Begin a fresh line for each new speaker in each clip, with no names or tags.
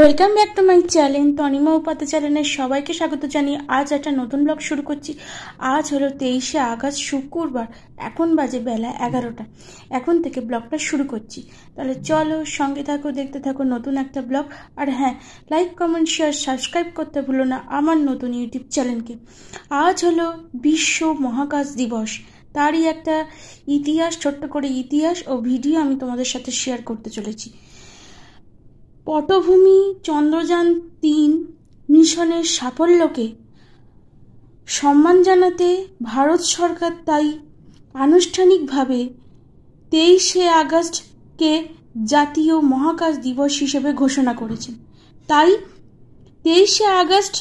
Welcome back to my channel Tanima Upadhyay চ্যানেলের সবাইকে স্বাগত জানিয়ে আজ একটা নতুন ব্লগ শুরু করছি। আজ হলো 23শে আগস্ট শুক্রবার, এখন বাজে বেলা 11টা। এখন থেকে ব্লগটা শুরু করছি, তাহলে চলো সঙ্গে থাকো, দেখতে থাকো নতুন একটা ব্লগ। আর হ্যাঁ, লাইক কমেন্ট শেয়ার সাবস্ক্রাইব করতে ভুলো না আমার নতুন ইউটিউব চ্যানেলকে। আজ হলো বিশ্ব মহাকাশ দিবস, তারই একটা ইতিহাস, ছোট্ট করে ইতিহাস ও ভিডিও আমি তোমাদের সাথে শেয়ার করতে চলেছি। পটভূমি চন্দ্রযান-3 মিশনের সাফল্যকে সম্মান জানাতে ভারত সরকার তাই আনুষ্ঠানিকভাবে 23শে আগস্টকে জাতীয় মহাকাশ দিবস হিসেবে ঘোষণা করেছেন। তাই 23শে আগস্ট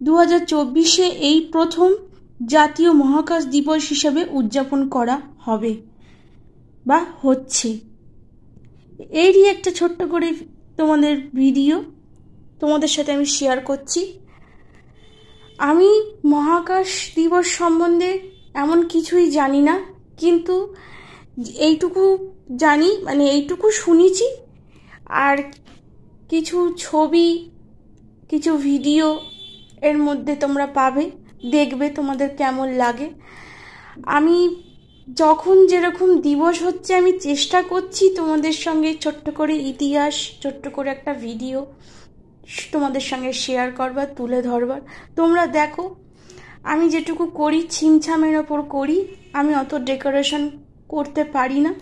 2024-এ এই প্রথম জাতীয় মহাকাশ দিবস হিসেবে উদযাপন করা হবে বা হচ্ছে। এরই একটা ছোট্ট করে তোমাদের ভিডিও তোমাদের সাথে আমি শেয়ার করছি। আমি মহাকাশ দিবস সম্বন্ধে এমন কিছুই জানি না, কিন্তু এইটুকু জানি, মানে এইটুকু শুনেছি। আর কিছু ছবি, কিছু ভিডিও এর মধ্যে তোমরা পাবে, দেখবে তোমাদের কেমন লাগে। আমি যখন যেরকম দিবস হচ্ছে আমি চেষ্টা করছি তোমাদের সঙ্গে ছোট্ট করে ইতিহাস, ছোট্ট করে একটা ভিডিও তোমাদের সঙ্গে শেয়ার করবার, তুলে ধরবার। তোমরা দেখো আমি যেটুকু করি ছিমছামের ওপর করি, আমি অত ডেকোরেশন করতে পারি না,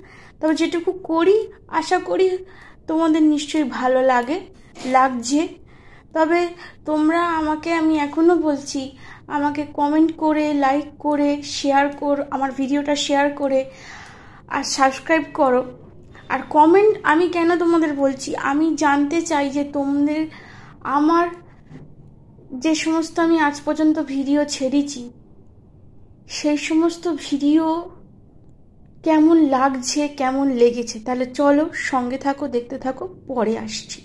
তবে যেটুকু করি আশা করি তোমাদের নিশ্চয়ই ভালো লাগছে। তবে তোমরা আমাকে, আমি এখনও বলছি, আমাকে কমেন্ট করে, লাইক করে, আমার ভিডিওটা শেয়ার করে আর সাবস্ক্রাইব করো। আর কমেন্ট আমি কেন তোমাদের বলছি, আমি জানতে চাই যে তোমাদের আমার যে সমস্ত আমি আজ পর্যন্ত ভিডিও ছেড়েছি সেই সমস্ত ভিডিও কেমন লাগছে, কেমন লেগেছে। তাহলে চলো সঙ্গে থাকো, দেখতে থাকো, পরে আসছি।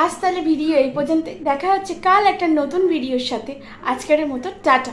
আজ তাহলে ভিডিও এই পর্যন্ত, দেখা হচ্ছে কাল একটা নতুন ভিডিওর সাথে। আজকের মতো টাটা।